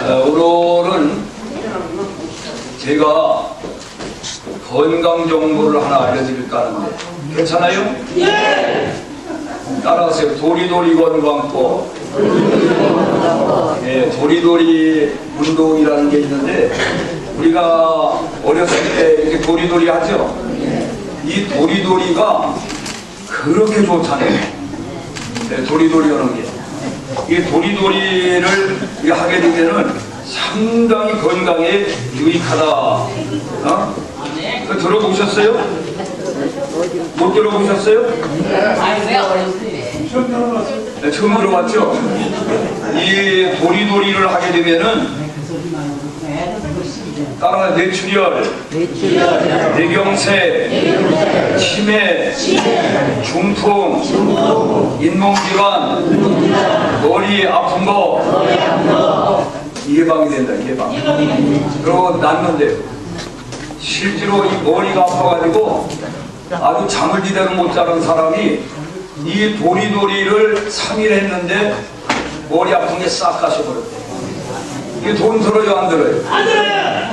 오늘은 제가 건강 정보를 하나 알려드릴까 하는데 괜찮아요? 예! 따라하세요. 도리도리 건강법. 네, 도리도리 운동이라는 게 있는데 우리가 어렸을 때 이렇게 도리도리 하죠? 이 도리도리가 그렇게 좋잖아요. 네, 도리도리 하는 게. 이 도리도리를 하게 되면은 상당히 건강에 유익하다. 그 들어보셨어요? 못 들어보셨어요? 네, 처음 들어봤죠? 이 도리도리를 하게 되면은 따라 뇌출혈, 뇌경색, 치매, 중풍, 잇몸질환, 머리 아픈 거 예방이 된다. 예방. 그리고 낫는데요. 실제로 이 머리가 아파가지고 아주 잠을 제대로 못 자는 사람이 이 도리도리를 3일 했는데 머리 아픈 게 싹 가셔버렸대. 이게 돈 들어요, 안 들어요? 안 들어요!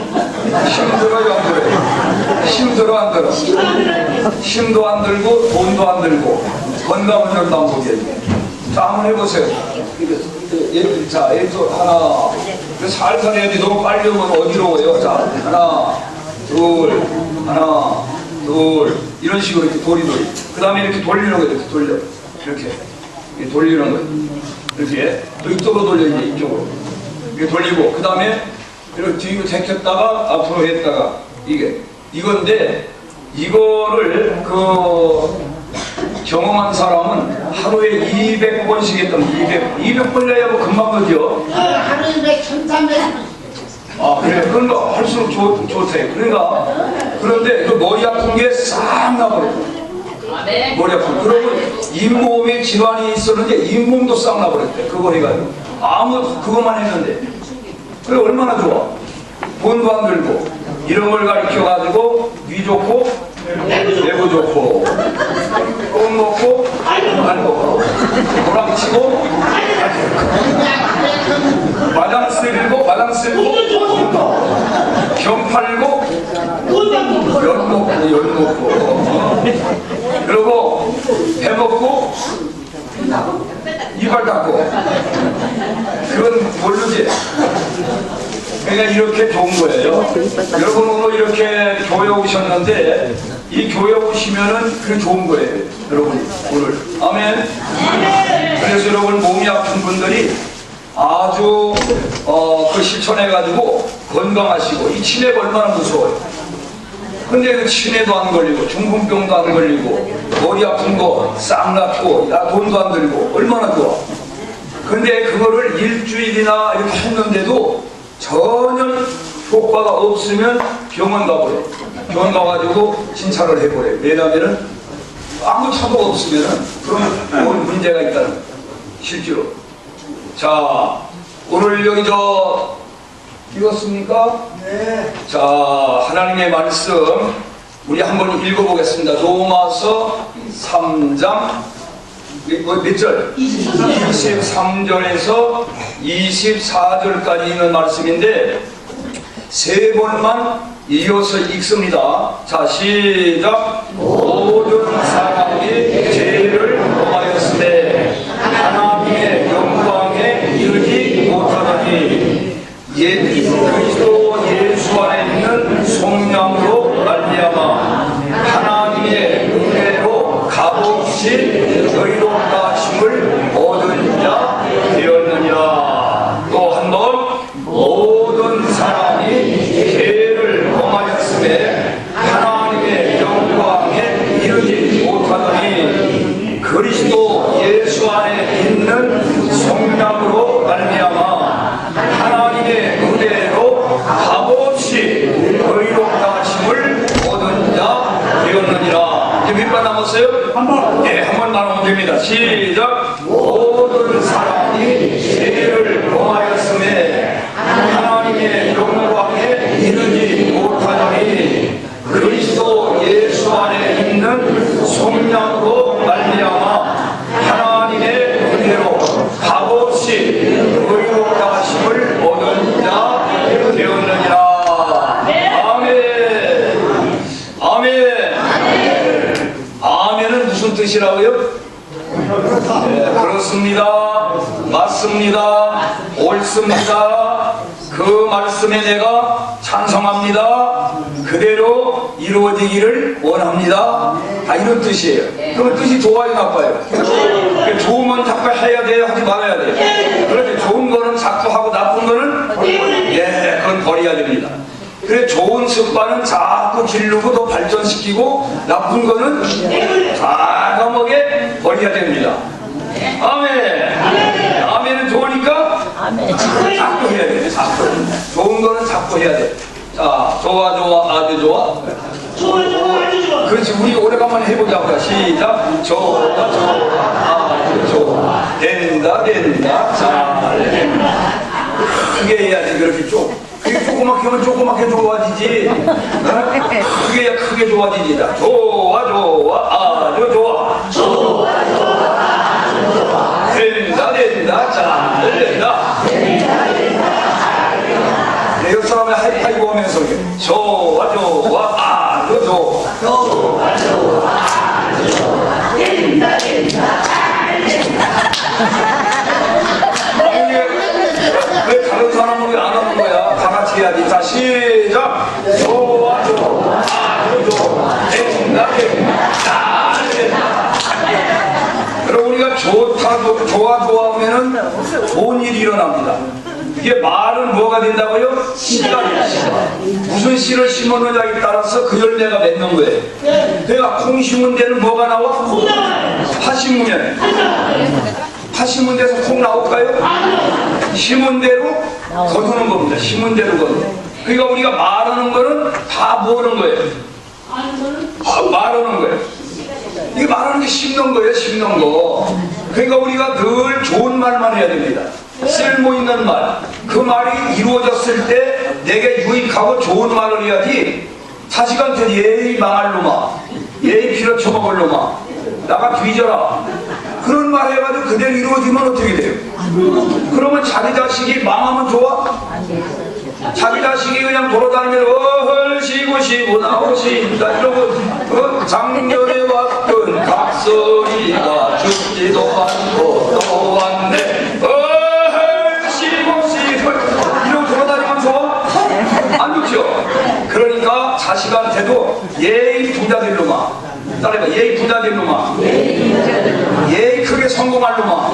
힘 들어요, 안 들어요? 힘 들어, 안 들어? 힘도 안 들고 돈도 안 들고 건강을 좀 방법이에요. 자, 한번 해보세요. 자, 얘도 하나. 살살 해야지. 너무 빨리 오면 어지러워요. 자, 하나, 둘, 하나, 둘. 이런 식으로 이렇게 도리도리. 그 다음에 이렇게 돌리는 거예요. 이렇게 돌려. 이렇게 돌리는 거예요. 이렇게. 또 이쪽으로 돌려, 이제 이쪽으로. 이렇게 돌리고. 그 다음에 이렇게 뒤로 제꼈다가 앞으로 했다가. 이건데, 이거를 경험한 사람은 하루에 200번씩 했던 200번 해야 뭐 금방 거죠? 하루에 1,300번. 아, 그래. 그러니까 할수록 좋대. 그러니까. 그런데 그 머리 아픈 게 싹 나버려. 머리 아픈. 그러고 잇몸에 질환이 있었는데 잇몸도 싹 나버렸대. 그거 해가지고. 그것만 했는데. 그래, 얼마나 좋아. 돈도 안 들고. 이런 걸 가르쳐가지고 위 좋고, 내부 좋고, 똥 먹고, 안 먹고, 도랑치고, 마당 쓸고, 겸 팔고, 열 먹고, 그리고 배 먹고, 이발 닦고, 그건 모르지. 그러니까 이렇게 좋은 거예요. 여러분 오늘 이렇게 교회 오셨는데 이 교회 오시면은 그게 좋은 거예요. 여러분이 오늘. 아멘. 그래서 여러분 몸이 아픈 분들이 아주 실천해가지고 건강하시고 이 치매가 얼마나 무서워요. 근데 그 치매도 안 걸리고 중풍병도 안 걸리고 머리 아픈 거 싹 낫고 돈도 안 들고 얼마나 좋아. 근데 그거를 일주일이나 이렇게 했는데도 전혀 효과가 없으면 병원 가버려. 병원 가가지고 진찰을 해버려요. 왜냐면은 아무 차도 없으면은 그런 문제가 있다는 거예요. 실제로. 자, 오늘 여기 읽었습니까? 네. 자, 하나님의 말씀 우리 한번 읽어보겠습니다. 로마서 3장 몇 절? 23절에서 24절까지 있는 말씀인데 세 번만 이어서 읽습니다. 자, 시작. 모든 사람이 죄를 범하였으되 하나님의 영광에 이르지 못하더니 그리스도 예수 안에 있는 성령으로 말미암아 하나님의 은혜로 값없이 의롭다 하심을 얻은 자 되었느니라. 또 한 번 모든 사람이 죄를 범하였음에 하나님의 영광에 이르지 못하더니 그리스도 예수 안에 있는 성령으로 말미암아 하나님의 은혜로 값없이 의롭다 하심을 얻은 자 되었느니라. 이제 몇 번 남았어요? 한 번. 네, 한 번 나누면 됩니다. 시작. 모든 사람이 죄를 범하였음에 하나님의 영광에 이르지 못하더니 그리스도 예수 안에 있는 성령으로 말미암아 하나님의 은혜로 값없이 의롭다 하심을 뜻이라고요? 네, 그렇습니다. 맞습니다. 옳습니다. 그 말씀에 내가 찬성합니다. 그대로 이루어지기를 원합니다. 다 이런 뜻이에요. 그러면 뜻이 좋아요, 나빠요? 좋으면 자꾸 해야 돼요, 하지 말아야 돼요? 그렇지, 좋은 거는 자꾸 하고 나쁜 거는 그건 버려야 됩니다. 그래, 좋은 습관은 자꾸 기르고 더 발전시키고 나쁜 거는 과감하게 버려야 됩니다. 아멘. 아멘은 좋으니까 자꾸 해야 돼. 자꾸. 좋은 거는 자꾸 해야 돼. 자, 좋아 아주 좋아. 그렇지, 우리 오래간만에 해보자고요. 시작. 좋아 아주 좋아. 된다 잘 된다. 크게 해야지. 그렇게 그게 조그맣게 하면 조그맣게 좋아지지. 그게 해야 크게 좋아지지. 좋아 아주 좋아. 된다 잘 된다. 내 옆 사람의 하이파이브 하면서 좋아 아주 좋아. 된다 잘 된다. 왜 다른 사람은 왜 안 하는 거야? 다 같이 해야지. 자, 시작. 좋아 아주 좋아. 된다 잘 된다. 그럼 우리가 좋아하면은 좋은 일이 일어납니다. 이게 말은 뭐가 된다고요? 씨가 돼요. 무슨 씨를 심었느냐에 따라서 그 열매가 맺는 거예요. 그러니까 콩 심은 데는 뭐가 나와? 파 심으면. 파 심은 데서 콩 나올까요? 심은 대로 거두는 겁니다. 심은 대로 거두는. 그러니까 우리가 말하는 거는 다 뭐하는 거예요? 말하는 거예요. 이게 말하는 게 심는 거예요, 심는 거. 그러니까 우리가 늘 좋은 말만 해야 됩니다. 쓸모 있는 말. 그 말이 이루어졌을 때 내게 유익하고 좋은 말을 해야지. 자식한테 예의 망할 놈아, 예의 필요 처먹을 놈아, 나가 뒤져라. 그런 말 해가지고 그대로 이루어지면 어떻게 돼요? 그러면 자기 자식이 망하면 좋아? 자기 자식이 그냥 돌아다니면 쉬고 나오신다 이러고 작년에 왔던 각설이가 죽지도 않고 또 왔네 쉬고 이러고 돌아다니면 좋아? 안 좋죠? 그러니까 자식한테도 예의 부자 될 놈아, 따라해봐. 예의 부자 될 놈아, 예의 크게 성공할 놈아.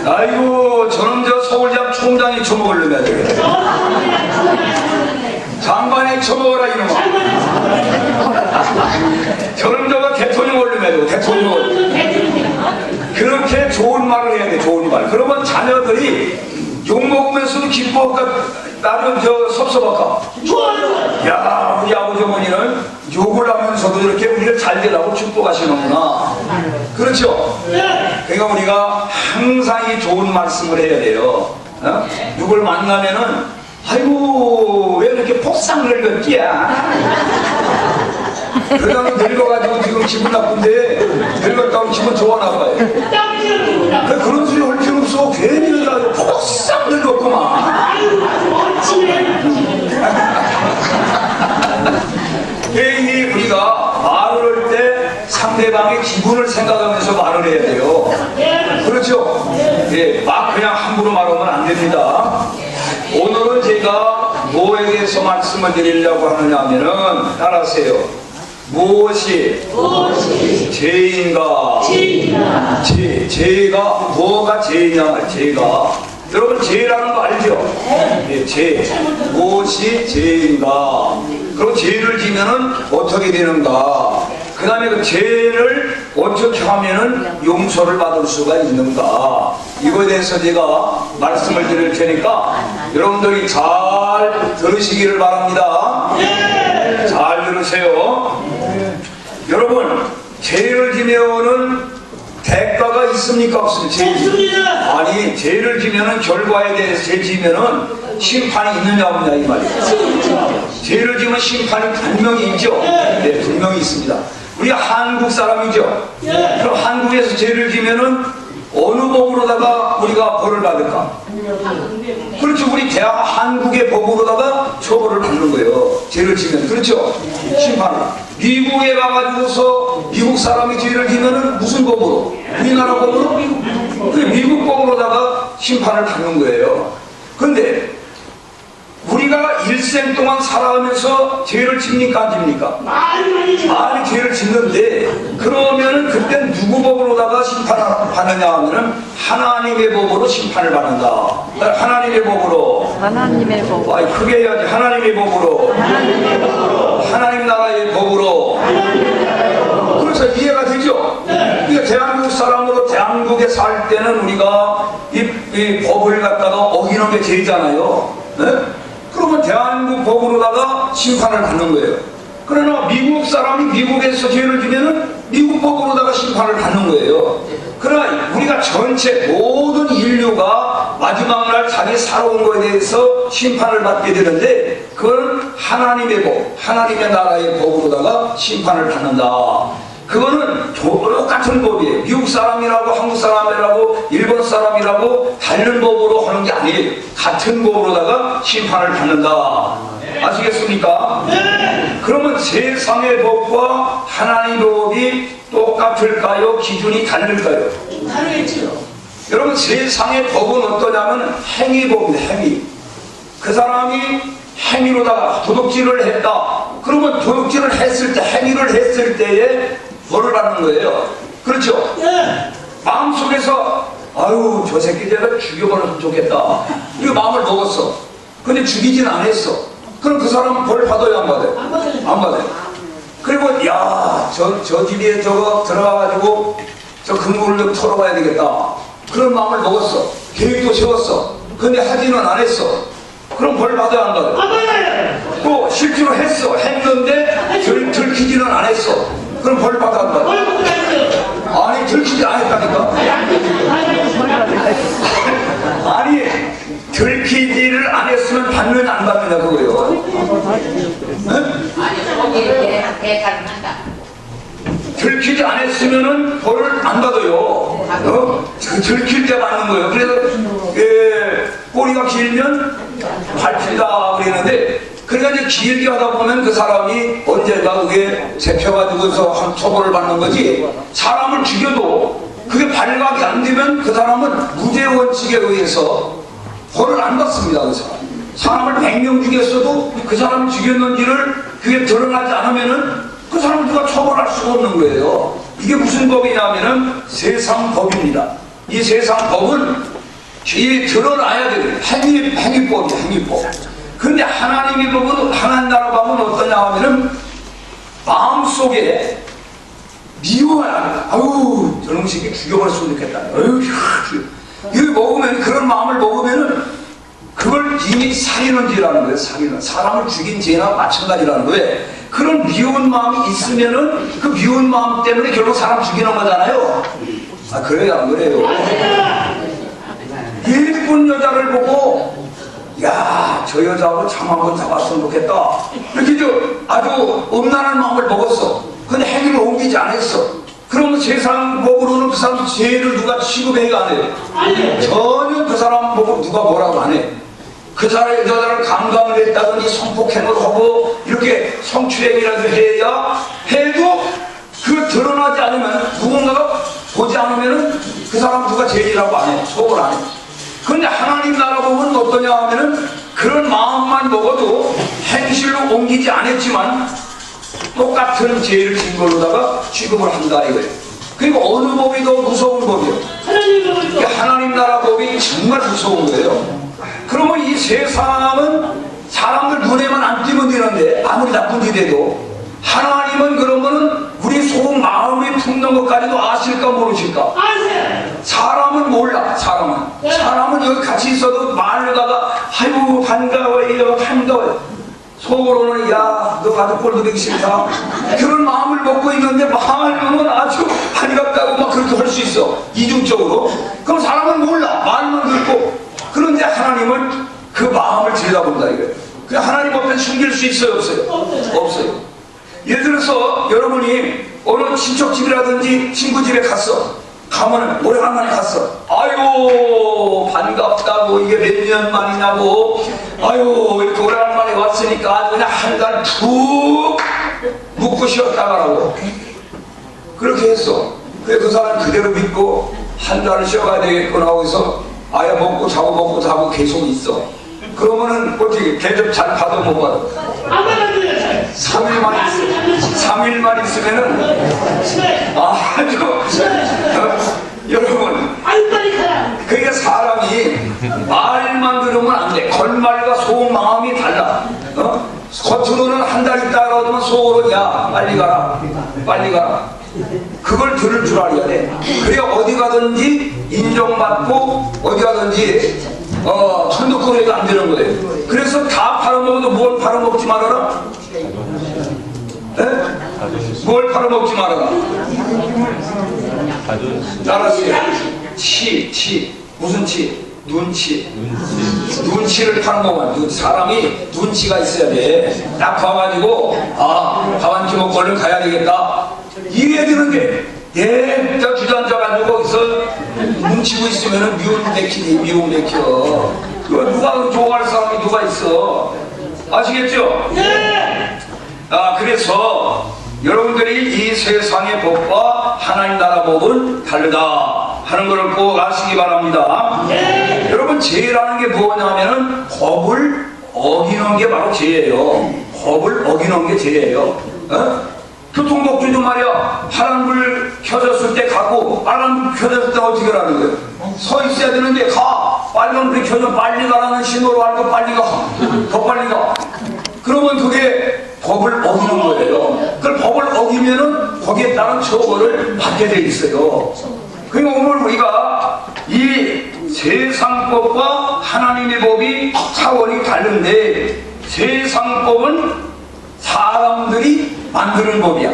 아이고, 저놈 저 서울대학 총장이 처먹으려면 되겠다. 장관이 처먹어라 이놈아. 저놈 저거 대통령 올려면 대통령. 그렇게 좋은 말을 해야 돼. 좋은 말. 그러면 자녀들이 욕먹으면서도 기뻐할까? 나는 섭섭할까? 야, 우리 아버지 어머니는 욕을 하면서도 이렇게 우리를 잘 되라고 축복하시는구나. 그렇죠? 그러니까 우리가 항상 이 좋은 말씀을 해야 돼요. 누굴 만나면은 아이고 왜 이렇게 폭삭 늙었기야. 그러다가 늙어가지고 지금 기분 나쁜데 늙었다고 기분 좋아나 봐요. 그런 소리 할 필요 없어. 괜히 늙어가지고 폭삭 늙었구만. 괜히 우리가 말을 할 때 상대방의 기분을 생각하면서 말을 해야 돼요. 그렇죠? 예, 막 그냥 함부로 말하면 안 됩니다. 오늘은 제가 뭐에 대해서 말씀을 드리려고 하느냐 하면은 따라하세요. 무엇이 죄인가? 죄가 뭐가 죄냐? 죄가 여러분 죄라는 거 알죠? 예, 죄. 무엇이 죄인가? 그럼 죄를 지면은 어떻게 되는가? 그 다음에 그 죄를 어떻게 하면은 용서를 받을 수가 있는가? 이거에 대해서 제가 말씀을 드릴 테니까 여러분들이 잘 들으시기를 바랍니다. 잘 들으세요. 여러분, 죄를 지면은 대가가 있습니까? 없습니까? 아니, 죄를 지면은 결과에 대해서 죄 지면은 심판이 있느냐 없느냐 이 말이에요. 죄를 지면 심판이 분명히 있죠. 네, 분명히 있습니다. 우리 한국 사람이죠. 그럼 한국에서 죄를 지면은 어느 법으로다가 우리가 벌을 받을까? 그렇죠. 우리 한국의 법으로다가 처벌을 받는 거예요. 죄를 지면. 그렇죠. 심판을. 미국에 가가지고서 미국 사람이 죄를 지면은 무슨 법으로? 우리나라 법으로? 그 미국 법으로다가 심판을 받는 거예요. 그런데 우리가 일생 동안 살아가면서 죄를 짓니까 안 짓니까? 많이 죄를 짓는데 그러면은 그때 누구 법으로다가 심판을 받느냐 하면은 하나님의 법으로 심판을 받는다. 하나님의 법으로. 하나님의 법. 아이 크게 해야지. 하나님의 법으로. 하나님 나라의 법으로. 그래서 이해가 되죠? 그러니까 대한민국 사람으로 대한민국에 살 때는 우리가 이 법을 갖다가 어기는 게 죄잖아요. 네? 그러면 대한민국 법으로다가 심판을 받는 거예요. 그러나 미국 사람이 미국에서 죄를 지면은 미국 법으로다가 심판을 받는 거예요. 그러나 우리가 전체 모든 인류가 마지막 날 자기 살아온 것에 대해서 심판을 받게 되는데 그건 하나님의 법, 하나님의 나라의 법으로다가 심판을 받는다. 그거는 똑같은 법이에요. 미국 사람이라고 한국 사람이라고 일본 사람이라고 다른 법으로 하는 게 아니에요. 같은 법으로다가 심판을 받는다. 아시겠습니까? 그러면 세상의 법과 하나님의 법이 똑같을까요? 기준이 다를까요? 다르겠지요. 여러분 세상의 법은 어떠냐면 행위법입니다. 행위. 그 사람이 행위로다가 도둑질을 했다. 그러면 도둑질을 했을 때 행위를 했을 때에 벌을 받는 거예요. 그렇죠? 마음속에서 아유 저 새끼 내가 죽여버렸으면 좋겠다. 이거 마음을 먹었어. 근데 죽이진 않았어. 그럼 그 사람은 벌 받아요 안 받아요? 안 받아요. 그리고 야 저 집에 저거 들어가가지고 저 금고를 좀 털어봐야 되겠다. 그런 마음을 먹었어. 계획도 세웠어. 근데 하지는 안 했어. 그럼 벌 받아요 안 받아요? 또 실제로 했어. 했는데 들키지는 안 했어. 그럼 벌 받아 안 받아? 아니 들키지 안 했다니까. 아니 들키지를 안 했으면 받느냐 안 받느냐 그거예요. 들키지 안 했으면은 벌을 안 받아요. 들킬 때 받는 거예요. 그래서 꼬리가 길면 밟힌다 그랬는데 그러니까 이제 길게 하다 보면 그 사람이 언젠가 그게 잡혀가지고서 한 처벌을 받는 거지. 사람을 죽여도 그게 발각이 안 되면 그 사람은 무죄 원칙에 의해서 벌을 안 받습니다. 그 사람을 100명 죽였어도 그 사람이 죽였는지를 그게 드러나지 않으면은 그 사람 누가 처벌할 수가 없는 거예요. 이게 무슨 법이냐면은 세상 법입니다. 이 세상 법은 뒤에 드러나야 돼요. 행위법이에요. 행위법. 근데 하나님의 법은 하나님 나라 법은 어떠냐 하면은 마음속에 미워야 아유 저놈 새끼 죽여버렸으면 좋겠다. 아유 이거 먹으면 그런 마음을 먹으면은 그걸 이미 살인한 죄라는 거예요. 살인은 사람을 죽인 죄나 마찬가지라는 거예요. 그런 미운 마음이 있으면은 그 미운 마음 때문에 결국 사람 죽이는 거잖아요. 아 그래요 안 그래요? 예쁜 여자를 보고 야 저 여자하고 참 한번 잡았으면 좋겠다. 이렇게 아주 음란한 마음을 먹었어. 근데 행위를 옮기지 않았어. 그러면 세상 법으로는 그 사람 죄를 누가 취급해야 안 해요? 전혀 그 사람 보고 누가 뭐라고 안 해. 그 사람의 여자를 강간을 했다든지 성폭행을 하고 이렇게 성추행이라도 해야 해도 그 드러나지 않으면 누군가가 보지 않으면 그 사람 누가 죄인이라고 안 해. 처벌 안 해. 그런데 하나님 나라 보면 어떠냐 하면은 그런 마음만 먹어도 행실로 옮기지 않았지만 똑같은 죄를 진 걸로다가 취급을 한다 이거예요. 그리고 어느 법이 더 무서운 법이에요? 하나님 나라 법이 정말 무서운 거예요. 그러면 이 세상은 사람들 눈에만 안 띄면 되는데 아무리 나쁜 짓 해도 하나님은 그러면은 우리 속 마음이 품는 것까지도 아실까 모르실까? 사람은 몰라. 사람은 여기 같이 있어도 말로다가 아유 반가워요 반가워요. 속으로는 야 너 아주 꼴도 보기 싫다. 그런 마음을 먹고 있는데 말로는 아주 반갑다고 막 그렇게 할 수 있어. 이중적으로. 그럼 사람은 몰라. 말만 듣고. 그런데 하나님은 그 마음을 들여다본다 이거예요. 그 하나님 앞에 숨길 수 있어요 없어요? 없어요. 예를 들어서 여러분이 어느 친척 집이라든지 친구 집에 갔어. 가면 오래간만에 갔어. 아유 반갑다고 이게 몇 년 만이냐고. 아유 이렇게 오래간만에 왔으니까 아주 그냥 한 달 푹 묵고 쉬었다 가라고. 그렇게 했어. 그래 그 사람 그대로 믿고 한 달을 쉬어가야 되겠구나 하고 해서 아예 먹고 자고 계속 있어. 그러면은 어떻게 대접 잘 받아 못 받아? 3일만 있으면은 아주 여러분 그게 사람이 말만 들으면 안 돼. 겉말과 속 마음이 달라. 겉으로는 한 달 있다 그러면 속으로 야 빨리 가라 그걸 들을 줄 알아야 돼. 그래 어디 가든지 인정받고 어디 가든지 천덕거리가 안 되는 거예요. 그래서 다 팔아먹어도 뭘 팔아먹지 말아라? 뭘 팔아먹지 말아라? 알았어요. 무슨 치? 눈치를 팔아먹으면 사람이 눈치가 있어야 돼. 딱 봐가지고 밥 한 끼 먹고 얼른 가야 되겠다 이래야 되는데 저 주저앉아가지고 거기서 뭉치고 있으면 미움 맥혀. 그거 누가 좋아할 사람이 누가 있어? 아시겠죠? 네. 그래서 여러분들이 이 세상의 법과 하나님 나라 법은 다르다 하는 것을 꼭 아시기 바랍니다. 네. 여러분 죄라는 게 뭐냐면은 법을 어기는 게 바로 죄예요. 법을 어기는 게 죄예요. 교통법규도 말이야. 파란불 켜졌을 때 가고 빨간불 켜졌을 때 어떻게 하는 거예요? 서 있어야 되는데 가. 빨간불이 켜져 빨리 가라는 신호로 알고 빨리 가. 더 빨리 가. 그러면 그게 법을 어기는 거예요. 그걸 법을 어기면은 거기에 따른 처벌을 받게 돼 있어요. 그러니까 오늘 우리가 이 세상법과 하나님의 법이 차원이 다른데 세상법은 사람들이 만드는 법이야.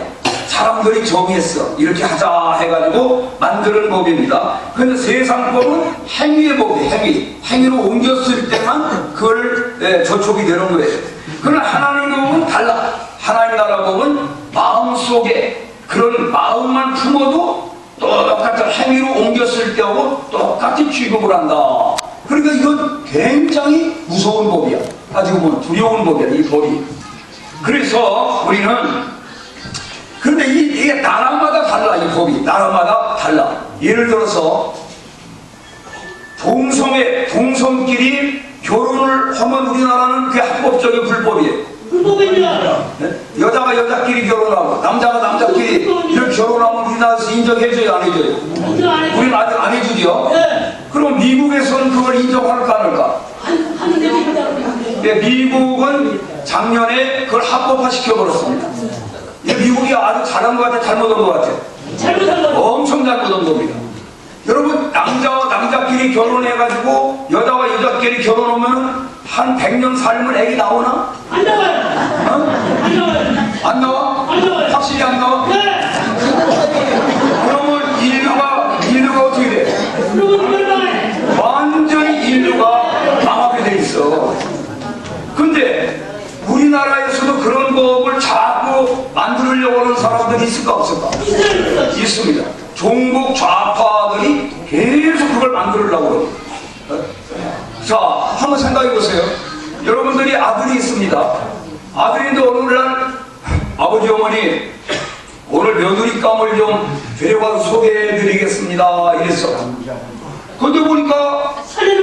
사람들이 정했어. 이렇게 하자 해가지고 만드는 법입니다. 그런데 세상법은 행위의 법이에요. 행위로 옮겼을 때만 그걸 저촉이 되는 거예요. 그러나 하나님 법은 달라. 하나님 나라 법은 마음속에 그런 마음만 품어도 똑같은 행위로 옮겼을 때하고 똑같이 취급을 한다. 그러니까 이건 굉장히 무서운 법이야. 가지고 보면 두려운 법이야, 이 법이. 그래서 우리는 그런데 이게 나라마다 달라. 이 법이 나라마다 달라. 예를 들어서 동성끼리 결혼을 하면 우리나라는 그게 합법적인 불법이에요. 네? 여자가 여자끼리 결혼하고 남자가 남자끼리 이렇게 결혼하면 우리나라에서 인정해줘요, 안 해줘요? 우리는 아직 안 해주죠. 그럼 미국에서는 그걸 인정할까 안 할까? 네, 미국은 작년에 그걸 합법화 시켜버렸습니다. 미국이 아주 잘한 것 같아, 잘못한 것 같아? 엄청 잘못한 겁니다. 여러분, 남자와 남자끼리 결혼해가지고 여자와 여자끼리 결혼하면 한 100년 살면 애기 나오나? 안 나와요. 안 나와요. 안 나와? 안 나와요. 확실히 안 나와? 네. 그러면 인류가 어떻게 돼? 완전히 인류가 망하게 돼 있어. 근데 우리나라에서도 그런 법을 자꾸 만들려고 하는 사람들이 있을까 없을까? 있습니다. 종북 좌파들이 계속 그걸 만들려고 그래요. 자, 한번 생각해 보세요. 여러분들이 아들이 있습니다. 아들인데 오늘날 아버지 어머니 오늘 며느리감을 좀 데려가서 소개해 드리겠습니다 이랬어. 근데 보니까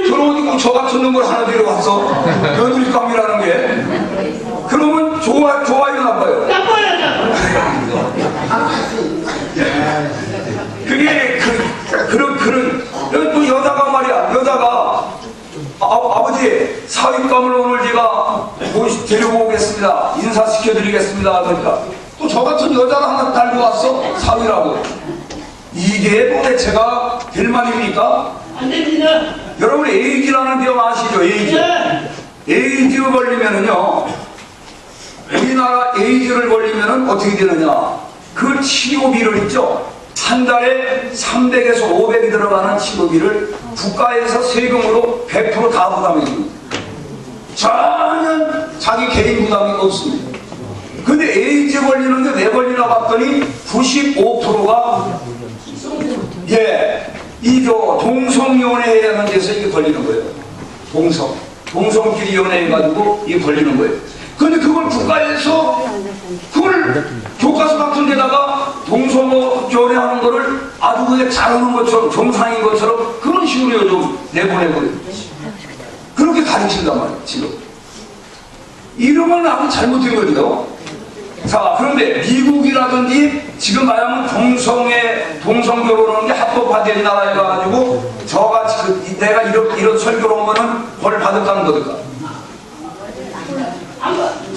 저런 저 같은 놈을 하나 데려왔어. 며느리감이라는 게. 그러면 좋아요 나빠요? 나빠요. 그게 그런 또 여자가 말이야. 여자가 아버지 사윗감을 오늘 제가 데리고 오겠습니다. 인사시켜드리겠습니다. 그러니까 또 저 같은 여자를 하나 달고 왔어. 사위라고. 이게 도대체가 될 말입니까? 안 됩니다. 여러분 에이즈라는 병 아시죠? 에이즈. 네. 에이즈 걸리면은요. 우리나라 에이즈를 걸리면은 어떻게 되느냐? 그 치료비를 있죠. 한 달에 300에서 500이 들어가는 치료비를 국가에서 세금으로 100% 다 부담해 줍니다. 전혀 자기 개인 부담이 없습니다. 근데 에이즈 걸리는 게 왜 걸리나 봤더니 95%가 동성연애에 하는 데서 이게 걸리는 거예요. 동성끼리 연애해가지고 이게 걸리는 거예요. 근데 그걸 국가에서 그걸 교과서 같은 데다가 동서교례 하는 거를 아주 그게 잘하는 것처럼 정상인 것처럼 그런 식으로 좀 내보내버려요. 그렇게 가르친단 말이에요. 지금 이러면 아주 잘못된 거죠. 자, 그런데 미국이라든지 지금 말하면 동성결혼하는 게 합법화된 나라에 가지고 저같이 내가 이런 설교를 하면은 벌 받을까는 거든가?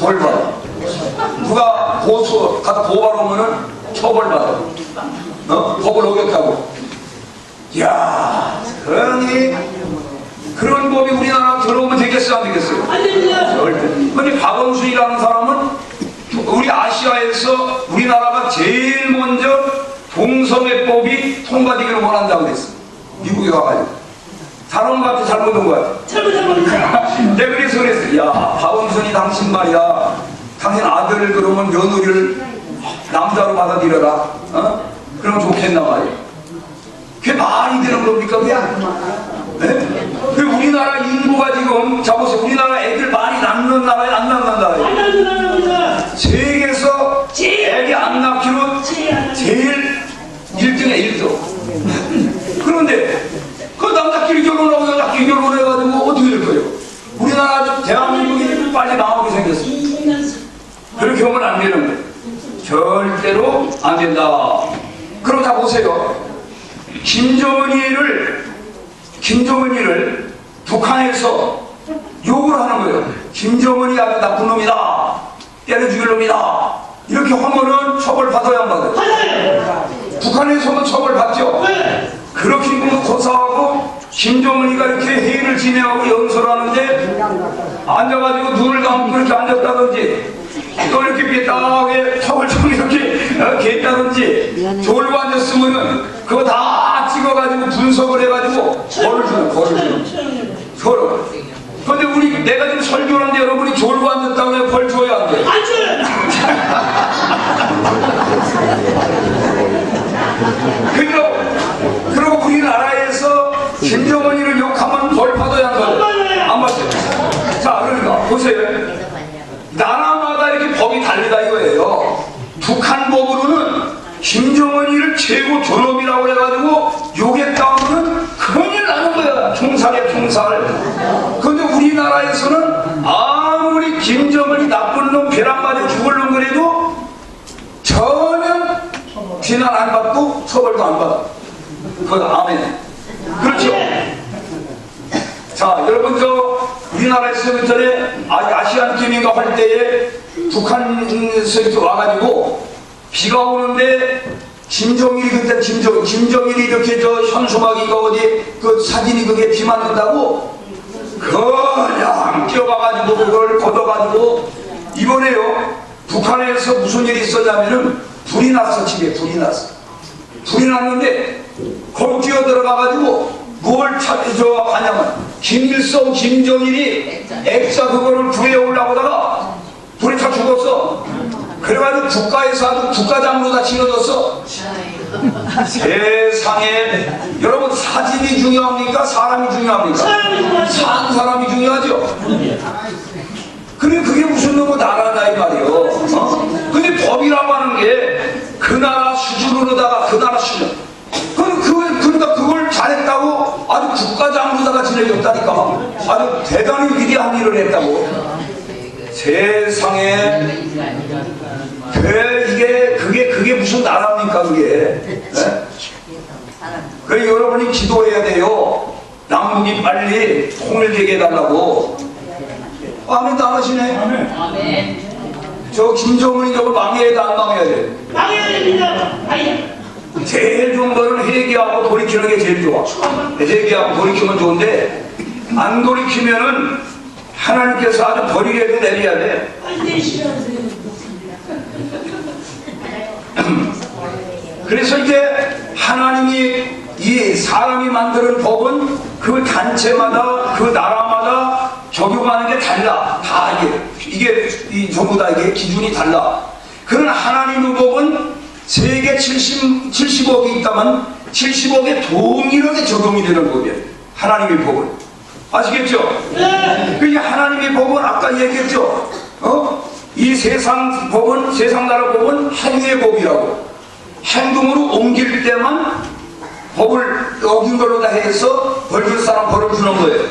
벌 받아. 누가 가서 고발하면은 처벌받아. 법을 어겼다고. 이야, 그런 법이 우리나라 들어오면 되겠어요, 안 되겠어요? 안 됩니다. 절대. 근데 박원순이라는 사람은 우리 아시아에서 우리나라가 제일 먼저 동성애법이 통과되기를 원한다고 그랬어. 미국에 가가지고. 다른 것 같아, 잘못 온 것 같아. 잘못합니다. 내가 그래서 그랬어. 야, 박원순이 당신 말이야. 당신 아들을 그러면 며느리를 남자로 받아들여라. 어? 그럼 좋겠나 말이야. 그게 말이 되는 겁니까, 그게? 네? 그 우리나라 인구가 지금, 자보세요. 우리나라 애들 많이 낳는 나라에 안 낳는 나라에. 안 됩니다. 세계에서 애기 안 낳기로 제일 1등이야, 1등. 그런데 그 남자끼리 결혼하고 여자끼리 결혼해가지고 어떻게 될 거예요? 우리나라 대한민국이 빨리 망하게 생겼어. 그렇게 하면 안 되는데 절대로 안 된다. 그럼 다 보세요. 김정은이를 북한에서 욕을 하는 거예요. 김정은이 아주 나쁜 놈이다. 때려 죽일 놈이다. 이렇게 하면은 처벌받아야 안 받아요? 받아요. 북한에서는 처벌받죠? 네. 그렇게 고사하고 김정은이가 이렇게 회의를 진행하고 연설하는데 앉아가지고 눈을 감고 이렇게 앉았다든지 또 이렇게 삐딱하게 턱을 좀 이렇게 겠다든지 졸고 앉았으면은 그거 다 찍어가지고 분석을 해가지고 벌을 주는 서로. 근데 내가 지금 설교를 하는데 여러분이 졸고 앉았다고 해서 벌 줘야 안 돼? 안 줘요. 그리고 우리나라에서 김정은이를 욕하면 벌 받아야 안 받아요? 안 받아요. 자, 그러니까 보세요. 나라마다 이렇게 법이 다르다 이거예요. 북한 법으로는 김정은이를 최고 존엄이라고 해가지고 욕했다면은 큰일 나는 거야. 총살이야, 총살. 근데 우리나라에서는 아무리 김정은이 나쁜 놈, 벼락 맞아 죽을 놈 그래도 전혀 비난 안 받고 처벌도 안 받아. 그건 아멘. 그렇죠? 자, 여러분 우리나라에서 전에 아시안 게임인가 할 때에 북한에서 이렇게 와가지고 비가 오는데 김정일이 그때 김정일이 이렇게 현수막인가 어디 그 사진이 그게 비 맞는다고 그냥 뛰어가가지고 그걸 걷어가지고 이번에요 북한에서 무슨 일이 있었냐면은 불이 났어. 집에 불이 났어. 불이 났는데 거기 뛰어들어가가지고 뭘 하냐면 김일성, 김정일이 액자 그거를 구해오려고 하다가 불이 다 죽었어. 그래가지고 국가에서 아주 국가장로 다 지어졌어. 세상에 여러분 사진이 중요합니까? 사람이 중요합니까? 산 사람이 중요하죠. 근데 그게 무슨 놈의 나라다 이 말이요. 근데 법이라고 하는 게 그 나라 수준으로다가 그 나라 수준. 그러니까 그걸 잘했다고 아주 국가장로다가 지내줬다니까. 아주 대단히 위대한 일을 했다고. 세상에 그게 무슨 나라입니까 그게? 네? 그래 여러분이 기도해야 돼요. 남북이 빨리 통일되게 해달라고. 아멘도 안 하시네. 아멘. 저 김정은이 저거 망해야 돼 안 망해야 돼? 망해야 됩니다. 제일 좋은 거는 회개하고 돌이키는 게 제일 좋아. 회개하고 돌이키면 좋은데 안 돌이키면은 하나님께서 아주 버리게도 내려야 돼. 그래서 이제 하나님이 이 사람이 만드는 법은 그 단체마다 그 나라마다 적용하는 게 달라. 다 이게 전부 다 이게 기준이 달라. 그러나 하나님의 법은 세계 70억이 있다면 70억에 동일하게 적용이 되는 법이에요. 하나님의 법은. 아시겠죠? 네. 그 하나님의 법은 아까 얘기했죠. 이 세상 법은, 세상 나라 법은 행위의 법이라고. 행동으로 옮길 때만 법을 어긴 걸로 다 해서 벌 줄 사람 벌을 주는 거예요.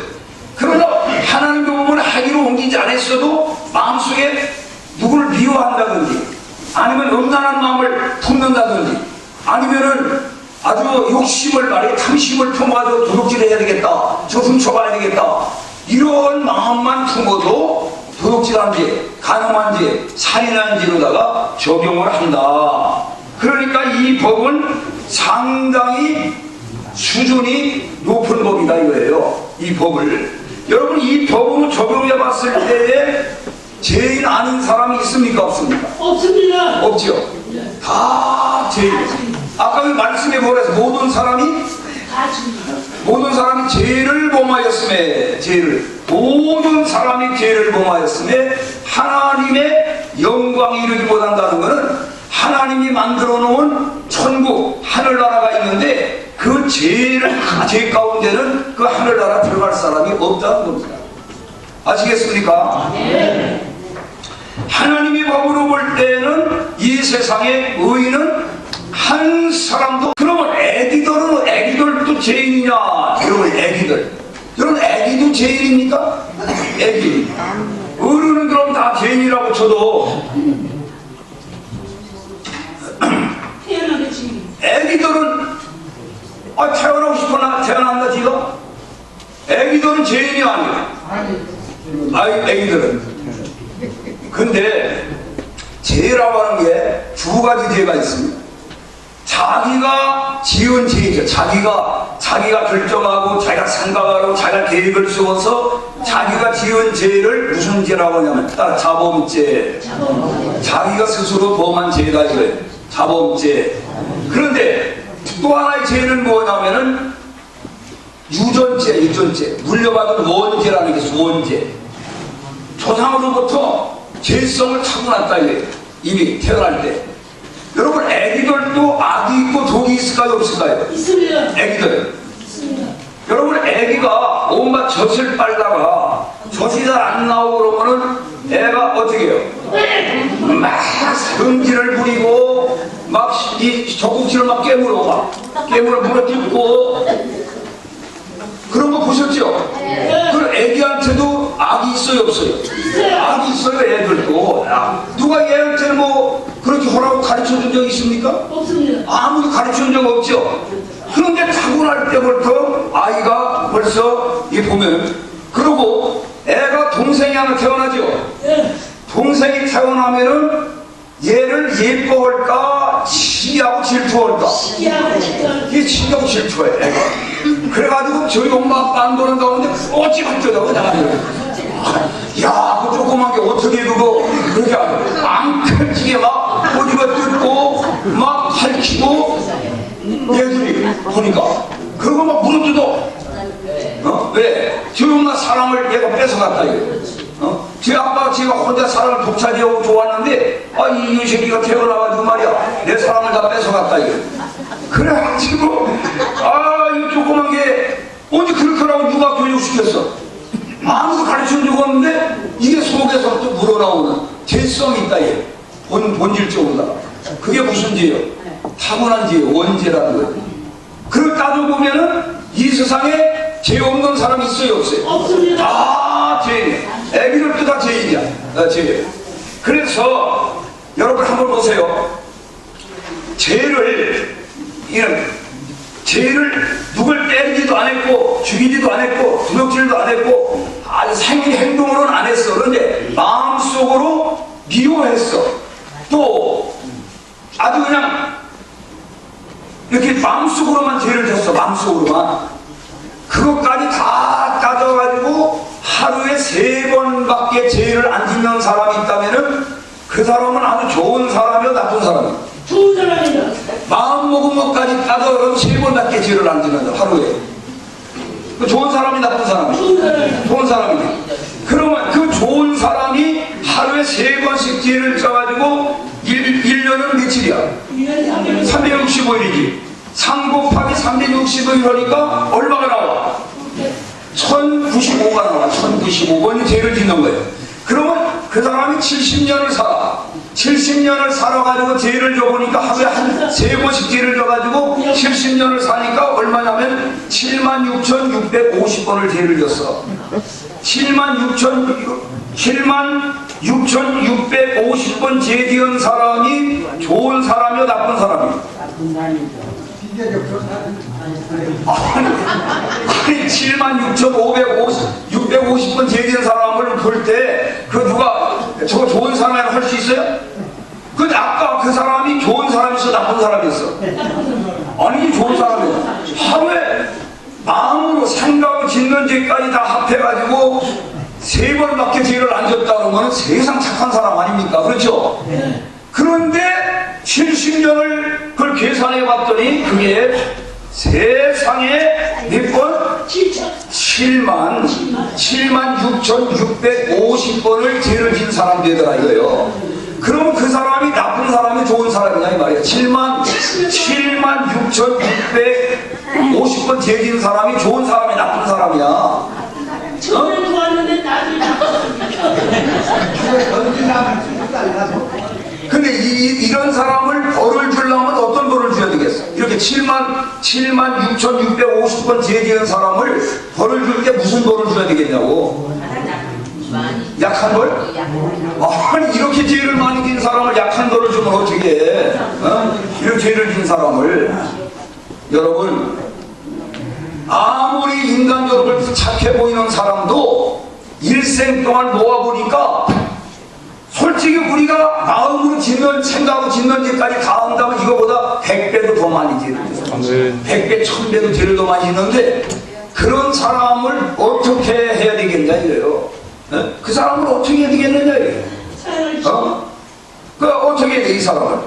그러나 하나님의 법은 행위로 옮기지 않았어도 마음속에 누구를 미워한다든지 아니면 음란한 마음을 품는다든지 아니면은 아주 욕심을 말해 탐심을 품어가지고 도둑질을 해야 되겠다, 저 훔쳐가야 되겠다, 이런 마음만 품어도 도둑질한 죄, 간음한 죄, 살인한 죄로다가 적용을 한다. 그러니까 이 법은 상당히 수준이 높은 법이다 이거예요. 이 법을 여러분, 이 법으로 적용해 봤을 때에 죄인 아닌 사람이 있습니까 없습니까? 없습니다. 없죠. 다 죄인. 아까 그 말씀에 보라서 모든 사람이 죄를 범하였음에, 모든 사람이 죄를 범하였음에 하나님의 영광이 이르지 못한다는 것은 하나님이 만들어 놓은 천국, 하늘나라가 있는데 그 죄 가운데는 그 하늘나라 들어갈 사람이 없다는 겁니다. 아시겠습니까? 하나님이 법으로 볼 때는 이 세상에 의인은 한 사람도. 그러면 애기들도 죄인이냐? 여러분 애기도 죄인입니까? 애기. 어른은 그럼 다 죄인이라고 쳐도 태어나겠지. 애기들은 태어나고 싶거나 태어난다 지가? 애기들은 죄인이 아니야. 애기들은. 근데 죄라고 하는 게 두 가지 죄가 있습니다. 자기가 지은 죄죠. 자기가 결정하고 자기가 생각하고 자기가 계획을 세워서 자기가 지은 죄를 무슨 죄라고 하냐면 자범죄. 자기가 스스로 범한 죄가 이거예요. 자범죄. 그런데 또 하나의 죄는 뭐냐면은 유전죄. 물려받은 원죄라는 게 있어요. 원죄. 조상으로부터 죄성을 타고났다 이거예요. 이미 태어날 때. 여러분 애기들도 악이 있고 독이 있을까요 없을까요? 있습니다. 애기들. 있습니다. 여러분 애기가 온갖 젖을 빨다가 젖이 잘 안 나오고 그러면은 애가 어떻게 해요? 막 성질을 부리고 막 이 젖꼭지를 막 깨물어 물어뜯고 그런 거 보셨죠? 그 애기한테도 악이 있어요 없어요? 악이 있어요. 애들도. 누가 얘한테 뭐 그렇게 하라고 가르쳐준 적 있습니까? 없습니다. 아무도 가르쳐준 적 없죠. 그런데 타고날 때부터 아이가 벌써 이 보면, 그리고 애가 동생이 하나 태어나죠. 동생이 태어나면은 얘를 예뻐할까 시기하고 질투할까? 이게 시기하고 질투해 애가. 그래가지고 저희 엄마 아빠 안 보는 가운데 어찌 어쩌다고 나가요. 야, 그 조그만 게 어떻게 그렇게 하고 앙클지게 막 꼬집어 뜯고 막 핥히고 얘들이 보니까 그거 막 무너져도 왜? 저희 엄마 사랑을 얘가 뺏어갔다 이거. 제 아빠가 제가 혼자 사랑을 독차지하고 좋았는데 이 새끼가 태어나가지고 말이야 내 사랑을 다 뺏어갔다 이거. 그래가지고 이 조그만 게 언제 그렇게 하라고 누가 교육시켰어? 아무도 가르쳐준 적 없는데 이게 속에서부터 물어나오는 죄성이 있다 얘. 본질적으로다가 그게 무슨 죄예요? 타고난 죄예요. 원죄라는 거예요. 그걸 따져보면은 이 세상에 죄 없는 사람이 있어요 없어요? 없습니다. 다 죄인이야. 애기들도 다 죄인이야. 죄. 그래서 여러분 한번 보세요. 죄를 누굴 때리지도 안 했고 죽이지도 안 했고 도둑질도 안 했고 아주 행동으로는 안 했어. 그런데 마음속으로 미워했어. 또 아주 그냥 이렇게 마음속으로만 죄를 졌어. 마음속으로만. 그것까지 다 따져가지고 하루에 3번밖에 죄를 안 짓는 사람이 있다면은 그 사람은 아주 좋은 사람이요 나쁜 사람이요? 좋은 사람이다. 마음 먹은 것까지 따져서 3번밖에 죄를 안 짓는다 하루에. 그 좋은 사람이 나쁜 사람이? 좋은 사람이네. 그러면 그 좋은 사람이 하루에 3번씩 죄를 져가지고 1년은 며칠이야? 365일이지. 3 곱하기 365일 하니까 얼마가 나와? 1095가 나와. 1095번이 죄를 짓는 거예요. 그러면 그 사람이 70년을 살아. 70년을 살아가지고 죄를 져보니까 하루에 한 3번씩 죄를 져가지고 70년을 사니까 얼마냐면 76,650번을 죄를 졌어. 76,650번 죄 지은 사람이 좋은 사람이요, 나쁜 사람이요? 아니 76,650번 죄 지은 사람을 볼 때 그 누가 저거 좋은 사람이라고 할 수 있어요? 근데 아까 그 사람이 좋은 사람이었어, 나쁜 사람이었어? 아니 좋은 사람이었어. 하루에 마음으로 생각으로 짓는 죄까지 다 합해가지고 3번밖에 죄를 안 졌다는 거는 세상 착한 사람 아닙니까? 그렇죠? 그런데 70년을 그걸 계산해 봤더니 그게 세상에 몇 번? 76,650번을 죄를 진 사람 되더라 이거요. 그럼 그 사람이 나쁜 사람이 좋은 사람이냐 이 말이야. 76,650번 죄 진 사람이 좋은 사람이 나쁜 사람이야. 처음에 좋았는데 나중에 근데 이런 사람을 벌을 주려면 어떤 벌을 줘야 되겠어? 이렇게 76,650번 죄 지은 사람을 벌을 줄 때 무슨 벌을 줘야 되겠냐고. 약한 벌? 아니 이렇게 죄를 많이 진 사람을 약한 벌을 주면 어떻게 해? 이런 죄를 진 사람을. 여러분 아무리 인간적으로 착해 보이는 사람도 일생 동안 모아보니까 솔직히 우리가 마음으로 짓는 생각으로 짓는 죄까지 다 한다면 이거보다 100배도 더 많이 지는 거예요. 100배, 1000배도 죄를 더 많이 짓는데 그런 사람을 어떻게 해야 되겠냐 이래요. 그 사람을 어떻게 해야 되겠느냐 이래요. 그 어떻게 해야 돼 이 사람을?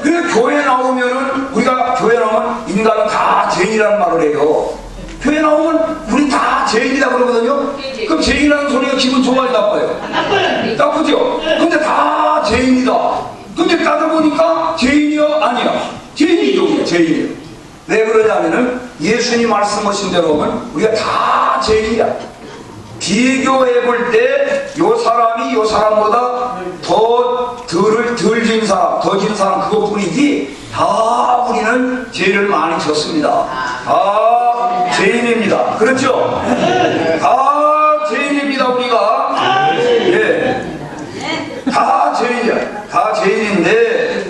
그래 교회 나오면은 우리가 교회 나오면 인간은 다 죄인이라는 말을 해요. 교회 나오면 우리 다 죄인이다 그러거든요. 그럼 죄인이라는 소리가 기분 좋아요, 나빠요? 나쁘죠? 근데 다 죄인이다. 근데 따져보니까 죄인이야? 아니야. 죄인이죠, 죄인이요. 왜 그러냐면은 예수님 말씀하신 대로 보면 우리가 다 죄인이야. 비교해 볼 때 요 사람이 요 사람보다 덜 진 사람, 더 진 사람 그것뿐이지 다 우리는 죄를 많이 졌습니다. 다 죄인입니다. 그렇죠? 다 죄인입니다 우리가. 예, 다 죄인이야. 다 죄인인데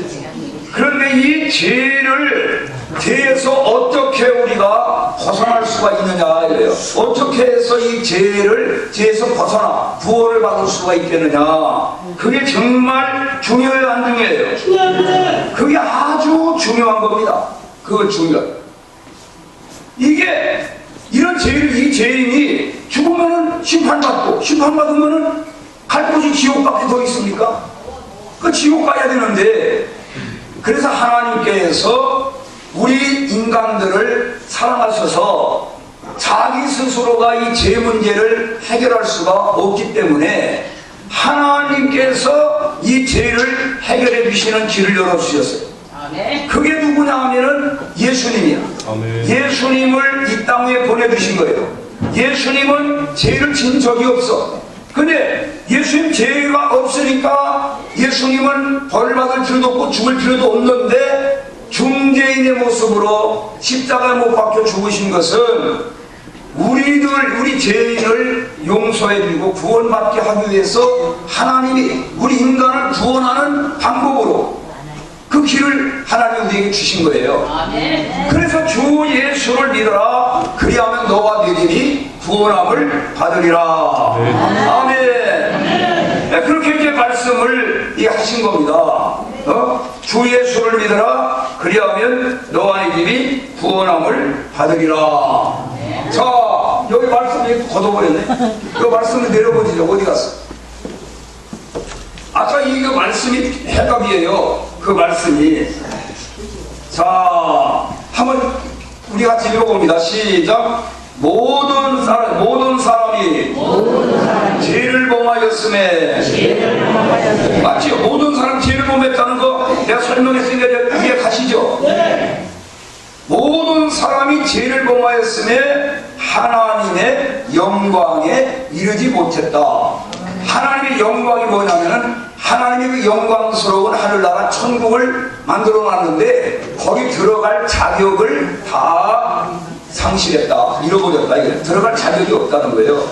그런데 이 죄를 죄에서 어떻게 우리가 벗어날 수가 있느냐 이래요. 어떻게 해서 이 죄에서 벗어나 구원을 받을 수가 있겠느냐. 그게 정말 중요해요, 안 중요해요? 그게 아주 중요한 겁니다. 그거 중요해요. 이게 이런 죄를 이 죄인이 죽으면은 심판받으면은 갈 곳이 지옥밖에 더 있습니까? 그 지옥 가야 되는데 그래서 하나님께서 우리 인간들을 사랑하셔서 자기 스스로가 이 죄 문제를 해결할 수가 없기 때문에 하나님께서 이 죄를 해결해 주시는 길을 열어주셨어요. 그게 누구냐 하면은 예수님이야. 예수님을 이 땅에 보내주신 거예요. 예수님은 죄를 진 적이 없어. 근데 예수님 죄가 없으니까 예수님은 벌을 받을 필요도 없고 죽을 필요도 없는데 중죄인의 모습으로 십자가에 못 박혀 죽으신 것은 우리 죄인을 용서해주고 구원받게 하기 위해서 하나님이 우리 인간을 구원하는 방법으로 그 길을 하나님이 우리에게 주신 거예요. 그래서 주 예수를 믿어라. 그리하면 너와 네 집이 구원함을 받으리라. 아멘. 그렇게 이제 말씀을 하신 겁니다. 주 예수를 믿어라. 그리하면 너와 네 집이 구원함을 받으리라. 자, 여기 말씀이 걷어버렸네. 이 말씀을 내려보시죠. 어디 갔어? 아까 이 말씀이 해답이에요. 그 말씀이. 자, 한번 우리 같이 읽어봅니다. 시작. 모든 사람이 죄를 범하였음에. 맞지요? 모든 사람 죄를 범했다는 거 내가 설명했으니까 이해 가시죠? 모든 사람이 죄를 범하였음에 하나님의 영광에 이르지 못했다. 하나님의 영광이 뭐냐면은 하나님의 그 영광스러운 하늘나라 천국을 만들어 놨는데 거기 들어갈 자격을 다 상실했다. 잃어버렸다. 이게 들어갈 자격이 없다는 거예요.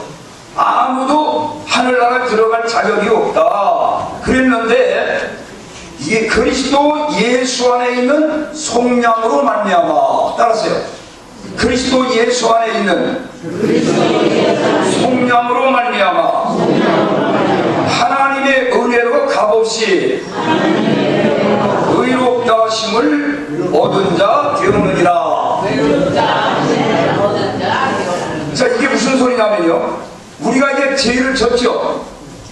아무도 하늘나라에 들어갈 자격이 없다. 그랬는데 이게 그리스도 예수 안에 있는 속량으로 말미암아. 따라서요. 그리스도 예수 안에 있는 속량으로 말미암아 하나님의 은혜로 값없이 의롭다 하심을 얻은 자 되었느니라. 자, 이게 무슨 소리냐면요, 우리가 이제 죄를 졌죠.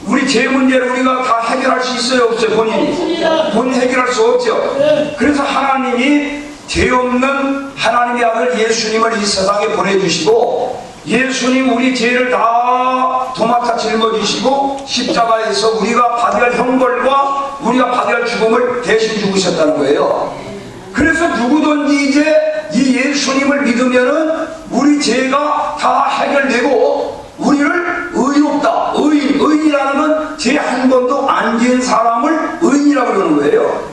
우리 죄 문제를 우리가 다 해결할 수 있어요, 없어요? 본인 해결할 수 없죠. 그래서 하나님이 죄 없는 하나님의 아들 예수님을 이 세상에 보내주시고, 예수님 우리 죄를 다 도맡아 짊어지시고 십자가에서 우리가 받아야 할 형벌과 우리가 받아야 할 죽음을 대신 죽으셨다는 거예요. 그래서 누구든지 이제 이 예수님을 믿으면은 우리 죄가 다 해결되고 우리를 의롭다. 의인이라는 건 죄 한 번도 안 지은 사람을 의인이라고 그러는 거예요.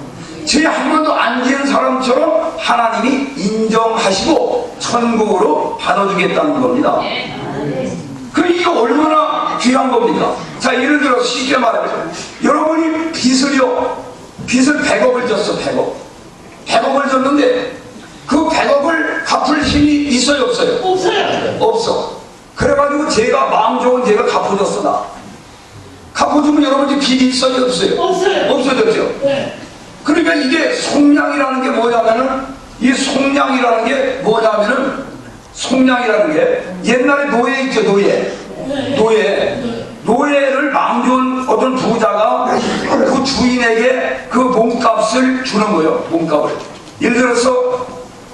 죄 한 번도 안 지은 사람처럼 하나님이 인정하시고 천국으로 받아주겠다는 겁니다. 이게 얼마나 귀한 겁니까? 자, 예를 들어서 쉽게 말하면 여러분이 빚을 100억을 졌어. 100억을 졌는데 그 100억을 갚을 힘이 있어요, 없어요? 없어. 그래가지고 제가 마음 좋은 제가 갚아줬어. 나 갚아주면 여러분이 빚이 있어요, 없어요? 없어졌죠? 네. 그러니까 이게 속량이라는 게 뭐냐면은, 이 속량이라는 게 뭐냐면은, 속량이라는 게 옛날에 노예 있죠, 노예를 마음 좋은 어떤 부자가 그 주인에게 그 몸값을 주는 거예요. 몸값을. 예를 들어서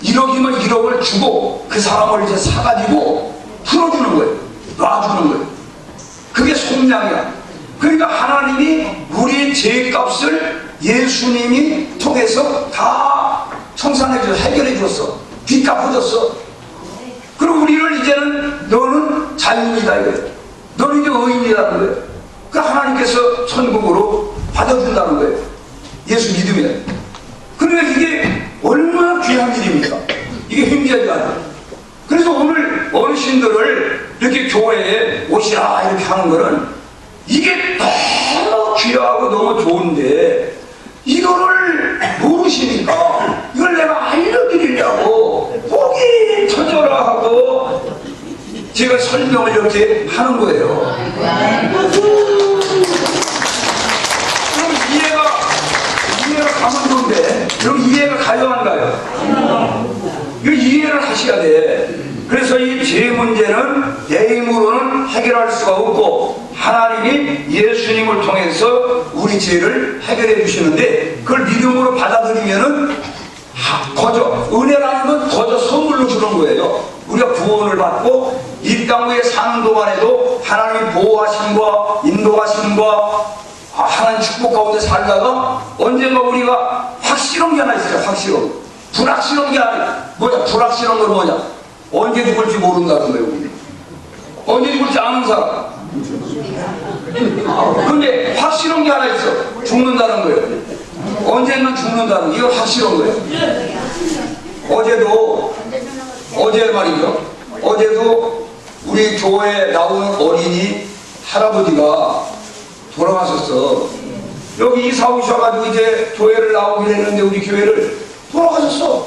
1억이면 1억을 주고 그 사람을 이제 사가지고 풀어주는 거예요. 놔주는 거예요. 그게 속량이야. 그러니까 하나님이 우리의 죄값을 예수님이 통해서 다 청산해 줬어. 해결해 줬어. 빚 갚아줬어. 그리고 우리를 이제는 너는 자유인이다 이거예요. 너는 이제 의인이라는 거예요. 그 하나님께서 천국으로 받아준다는 거예요. 예수 믿으면. 그러니까 이게 얼마나 귀한 일입니까? 이게 힘들지 않아요. 그래서 오늘 어르신들을 이렇게 교회에 오시라 이렇게 하는 거는 이게 너무 귀하고 너무 좋은데 이거를 모르시니까 이걸 내가 알려드리려고 보기 터져라하고 제가 설명을 이렇게 하는 거예요. 그럼 이해가 가면 좋은데 그럼 이해가 가요 안 가요? 이거 이해를 하셔야 돼. 그래서 이 죄 문제는 내 힘으로는 해결할 수가 없고 하나님이 예수님을 통해서 우리 죄를 해결해 주시는데 그걸 믿음으로 받아들이면은 은혜라는 건 거저 선물로 주는 거예요. 우리가 구원을 받고 이 땅 위에 사는 동안에도 하나님의 보호하심과 인도하심과 하나님 축복 가운데 살다가 언젠가 우리가 확실한 게 하나 있어요. 확실한 불확실한 게 아니라 뭐냐? 불확실한 건 뭐냐? 언제 죽을지 모른다는 거예요. 우리. 언제 죽을지 아는 사람. 근데 확실한 게 하나 있어. 죽는다는 거예요. 언젠가 죽는다는 게 이거 확실한 거예요. 어제 말이죠. 어제도 우리 교회에 나오는 어린이 할아버지가 돌아가셨어. 여기 이사 오셔가지고 이제 교회를 나오긴 했는데 우리 교회를 돌아가셨어.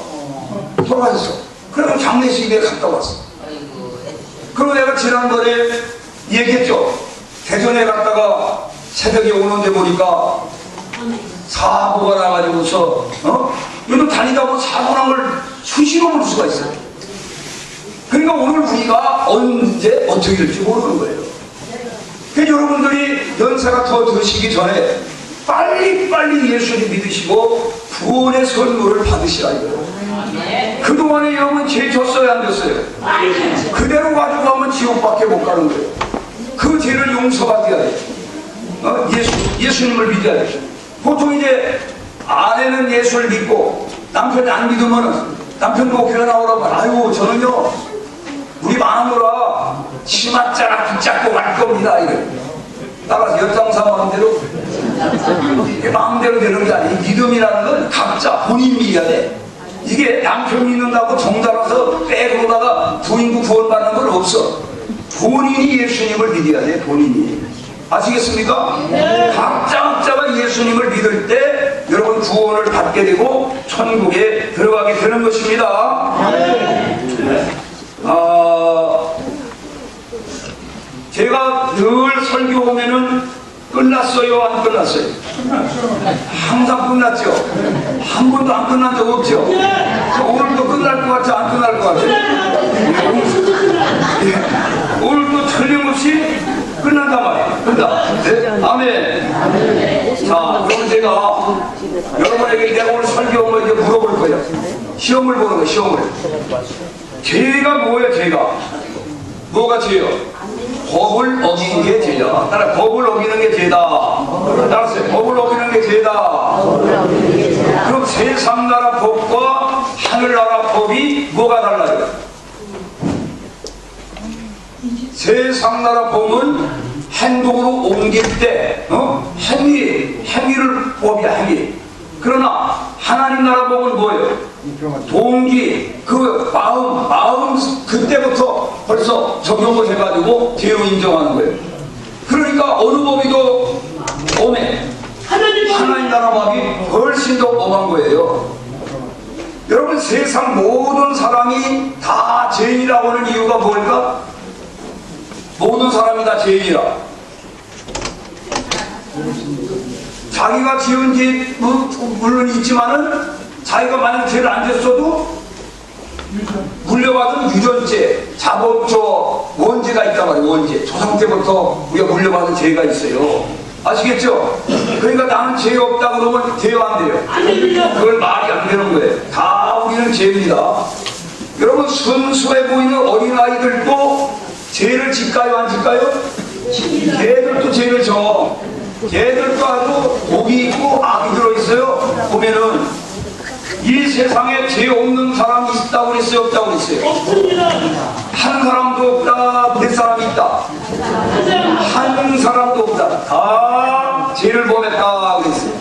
그래서 장례식에 갔다 왔어. 그리고 내가 지난번에 얘기했죠. 대전에 갔다가 새벽에 오는데 보니까 사고가 나가지고서 요즘 다니다 보면 사고 난 걸 수시로 볼 수가 있어요. 그러니까 오늘 우리가 언제 어떻게 될지 모르는 거예요. 그러니까 여러분들이 연세가 더 드시기 전에 빨리 예수님 믿으시고 구원의 선물을 받으시라 이거예요. 그동안에 여러분 죄 졌어요 안 졌어요? 그대로 가지고 가면 지옥밖에 못 가는 거예요. 그 죄를 용서받아야 돼요. 예수님을 믿어야 돼요. 보통 이제 아내는 예수를 믿고 남편이 안 믿으면 남편도 교회 나오라고 아유 저는요 우리 마누라 치맛자락 붙잡고 갈 겁니다. 이래. 따라서 연장사 마음대로 마음대로 되는 게 아니에요. 믿음이라는 건 각자 본인 믿어야 돼. 이게 남편 믿는다고 정달아서 빼고다가 부인도 구원받는 건 없어. 본인이 예수님을 믿어야 돼. 본인이. 아시겠습니까? 각자가 예수님을 믿을 때 여러분 구원을 받게 되고 천국에 들어가게 되는 것입니다. 제가 늘 설교하면은 끝났어요, 안 끝났어요? 항상 끝났죠? 한 번도 안 끝난 적 없죠? 오늘도 끝날 것 같지, 안 끝날 것 같아요? 오늘도 틀림없이 끝난단 말이에요. 끝나. 네? 아멘. 자, 그럼 제가 여러분에게 내가 오늘 설교한 거 이제 물어볼 거예요. 시험을 보는 거예요, 시험을. 죄가 뭐예요, 죄가? 뭐가 죄요? 법을 어기는 게 죄다. 따라 법을 어기는 게 죄다. 따라서 법을 어기는 게 죄다. 그럼 세상 나라 법과 하늘나라 법이 뭐가 달라요? 세상 나라 법은 행동으로 옮길 때 행위를 법이야, 행위. 그러나 하나님 나라 법은 뭐예요? 동기, 그 마음 그때부터 벌써 적용을 해가지고 죄로 인정하는 거예요. 그러니까 어느 법이도 오매 하나님 나라 법이 훨씬 더 엄한 거예요. 여러분 세상 모든 사람이 다 죄인이라고 하는 이유가 뭘까? 모든 사람이 다 죄인이라. 자기가 지은 죄 물론 있지만은 자기가 만약 죄를 안 졌어도 물려받은 유전죄, 자범죄, 원죄가 있단 말이에요. 원죄. 조상 때부터 우리가 물려받은 죄가 있어요. 아시겠죠? 그러니까 나는 죄 없다 그러면 돼요, 안 돼요? 그걸 말이 안 되는 거예요. 다 우리는 죄입니다. 여러분 순수해 보이는 어린아이들도 죄를 짓까요, 안 짓까요? 걔들도 죄를 져. 걔들도 아주 복이 있고 악이 들어있어요. 보면은 이 세상에 죄 없는 사람이 있다고 그랬어요, 없다고 그랬어요? 없습니다. 한 사람도 없다, 몇 사람이 있다? 한 사람도 없다. 다 죄를 범했다 그랬어요.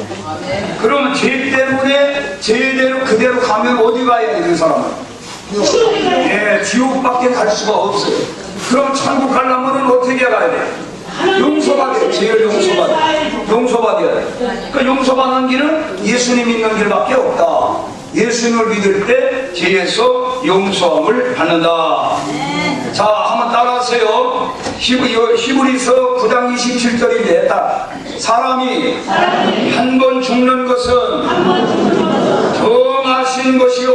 그러면 죄 때문에 죄대로 그대로 가면 어디 가야 돼, 그 사람은? 예, 지옥밖에 갈 수가 없어요. 그럼 천국 가려면 어떻게 가야 돼? 용서받아야 돼. 죄를 용서받아야 돼. 그러니까 용서받는 길은 예수님 믿는 길밖에 없다. 예수님을 믿을 때 죄에서 용서함을 받는다. 자, 한번 따라하세요. 히브리서 9장 27절인데 사람이 한 번 죽는 것은 정하신 것이요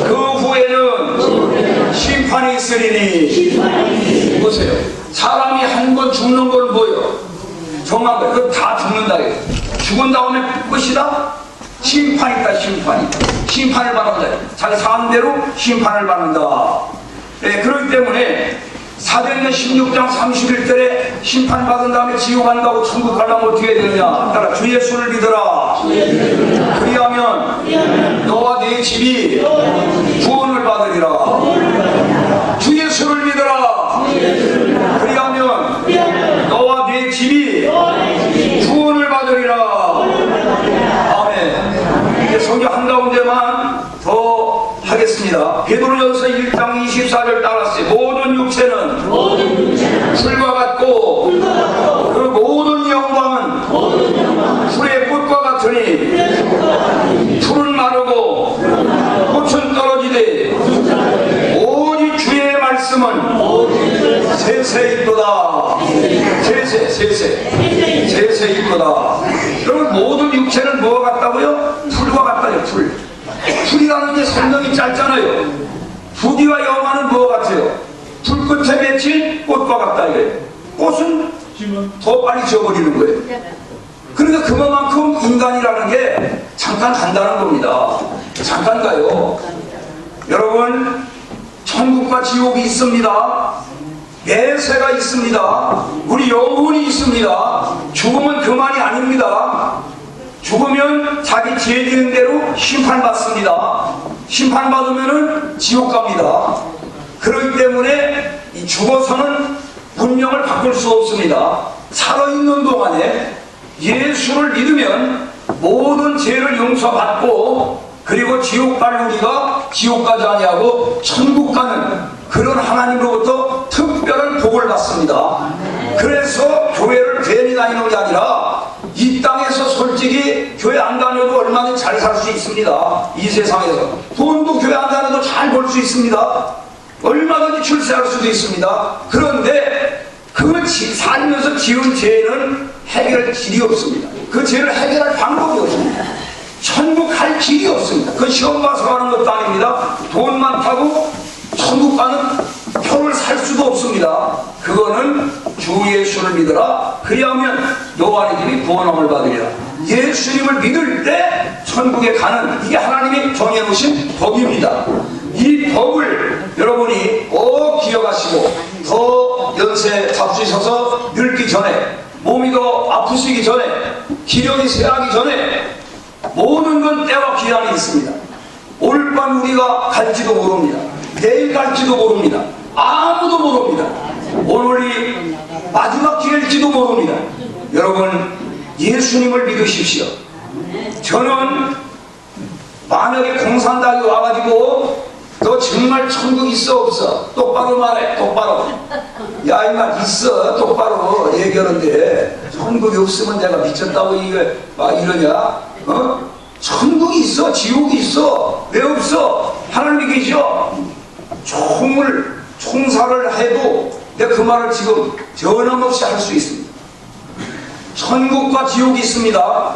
그 후에는 심판이 있으리니. 보세요. 사람이 한 번 죽는 건 뭐예요? 정한 거예요. 그럼 다 죽는다. 죽은 다음에 끝이다? 심판이 있다. 심판을 받는다. 자기 사안대로 심판을 받는다. 네, 그렇기 때문에 사도행전 16장 31절에 심판받은 다음에 지옥 간다고 천국 가려면 어떻게 해야 되느냐? 따라 주 예수를 믿어라. 그리하면 너와 네 집이 구원을 받으리라. 주 예수를 믿어라. 그리하면 너와 네 집이 구원을 받으리라. 아멘. 이제 성경 한가운데만 더 하겠습니다. 베드로전서 1장 24절 따랐어요. 모든 육체는 풀과 같고 그 모든 영광은 풀의 꽃과 같으니 풀은 마르고 꽃은 떨어지되 오직 주의 말씀은 세세 있도다. 세세 있도다. 여러분 모든 육체는 뭐가 같다고요? 풀과 같다요. 풀이라는 게 설명이 짧잖아요. 부디와 영화는 뭐가 같아요? 불끝에 맺힌 꽃과 같다 이거예요. 꽃은 더 빨리 지워버리는 거예요. 그러니까 그만큼 인간이라는 게 잠깐 간다는 겁니다. 잠깐 가요. 여러분 천국과 지옥이 있습니다. 매세가 있습니다. 우리 영혼이 있습니다. 죽음은 그만이 아닙니다. 죽으면 자기 죄 지은 대로 심판받습니다. 심판받으면은 지옥 갑니다. 그렇기 때문에 이 죽어서는 운명을 바꿀 수 없습니다. 살아있는 동안에 예수를 믿으면 모든 죄를 용서받고 그리고 지옥 갈 우리가 지옥 가지 아니하고 천국 가는 그런 하나님으로부터 특별한 복을 받습니다. 그래서 교회를 괜히 다니는 게 아니라 이 땅에서 솔직히 교회 안 다녀도 얼마든지 잘 살 수 있습니다. 이 세상에서 돈도 교회 안 다녀도 잘 벌 수 있습니다. 얼마든지 출세할 수도 있습니다. 그런데 그 살면서 지은 죄는 해결할 길이 없습니다. 그 죄를 해결할 방법이 없습니다. 천국 갈 길이 없습니다. 그 시험 봐서 가는 것도 아닙니다. 돈만 타고 천국 가는 표를 살 수도 없습니다. 그거는 주 예수를 믿어라. 그리하면 여호와의 집이 구원함을 받으리라. 예수님을 믿을 때 천국에 가는, 이게 하나님이 정해놓으신 법입니다. 이 법을 여러분이 꼭 기억하시고 더 연세 잡수셔서 늙기 전에, 몸이 더 아프시기 전에, 기력이 쇠하기 전에 모든 건 때와 기한이 있습니다. 오늘 밤 우리가 갈지도 모릅니다. 내일 갈지도 모릅니다. 아무도 모릅니다. 오늘이 마지막 기회일지도 모릅니다. 여러분, 예수님을 믿으십시오. 저는 만약에 공산당이 와가지고 너 정말 천국 있어 없어? 똑바로 말해. 똑바로. 야 임마 있어. 똑바로 얘기하는데 천국이 없으면 내가 미쳤다고 막 이러냐? 어? 천국이 있어. 지옥이 있어. 왜 없어? 하나님이 계셔. 총사를 해도 내가 그 말을 지금 전함없이 할 수 있습니다. 천국과 지옥이 있습니다.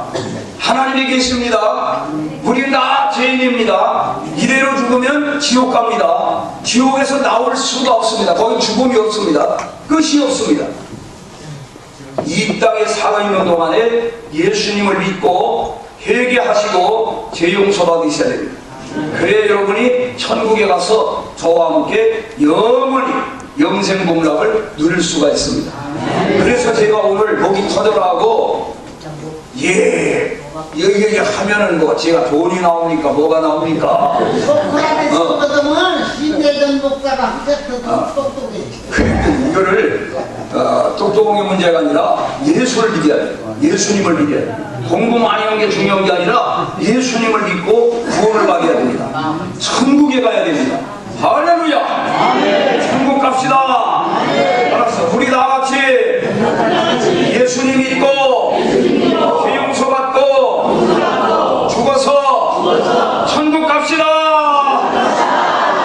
하나님이 계십니다. 우리는 다 죄인입니다. 이대로 죽으면 지옥 갑니다. 지옥에서 나올 수가 없습니다. 거기 죽음이 없습니다. 끝이 없습니다. 이 땅에 살아있는 동안에 예수님을 믿고 회개하시고 죄 용서 받으셔야 됩니다. 그래 여러분이 천국에 가서 저와 함께 영원히 영생복락을 누릴 수가 있습니다. 그래서 제가 오늘 목이 터져라고 여기 하면은 뭐 제가 돈이 나옵니까? 뭐가 나옵니까? 그러면 신대전 목사가 항상 똑똑해. 이거를 똑똑한 게 문제가 아니라 예수를 믿어야 돼요. 예수님을 믿어야 돼요. 공부 많이 한 게 중요한 게 아니라 예수님을 믿고 구원을 받아야 됩니다. 천국에 가야 됩니다. 할렐루야! 천국 갑시다. 알았어. 우리 다 같이 예수님 믿고 죄 용서 받고 죽어서 천국 갑시다.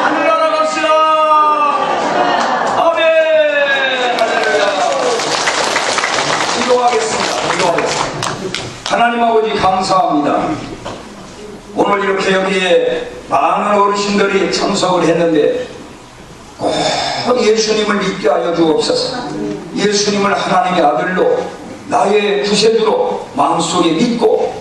하늘나라 갑시다. 아멘. 할렐루야. 기도하겠습니다. 하나님 아버지 감사합니다. 오늘 이렇게 여기에 많은 어르신들이 참석을 했는데 꼭 예수님을 믿게 하여 주옵소서. 예수님을 하나님의 아들로 나의 구세주로 마음속에 믿고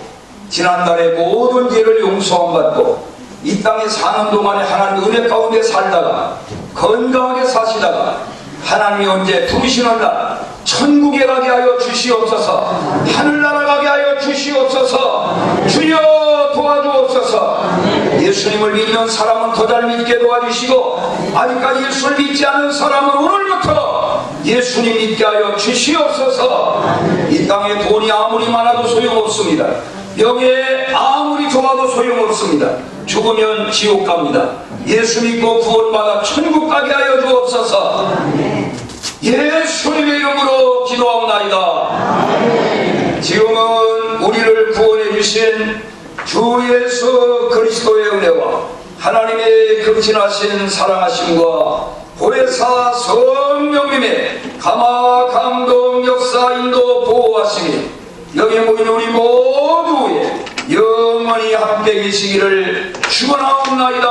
지난달에 모든 죄를 용서함 받고 이 땅에 사는 동안에 하나님의 은혜 가운데 살다가 건강하게 사시다가 하나님이 언제 부르시는 날 천국에 가게 하여 주시옵소서. 하늘나라 가게 하여 주시옵소서. 주여 도와주옵소서. 예수님을 믿는 사람은 더 잘 믿게 도와주시고 아직까지 예수를 믿지 않는 사람은 오늘부터 예수님 믿게 하여 주시옵소서. 이 땅에 돈이 아무리 많아도 소용없습니다. 명예 아무리 좋아도 소용없습니다. 죽으면 지옥 갑니다. 예수 믿고 구원받아 천국 가게 하여 주옵소서. 예수님의 이름으로 기도하옵나이다. 지금은 우리를 구원해 주신 주 예수 그리스도의 은혜와 하나님의 극진하신 사랑하심과 보혜사 성령님의 감화 감동 역사 인도 보호하심이 여기 모인 우리 모두의 영원히 함께 계시기를 축원하옵나이다.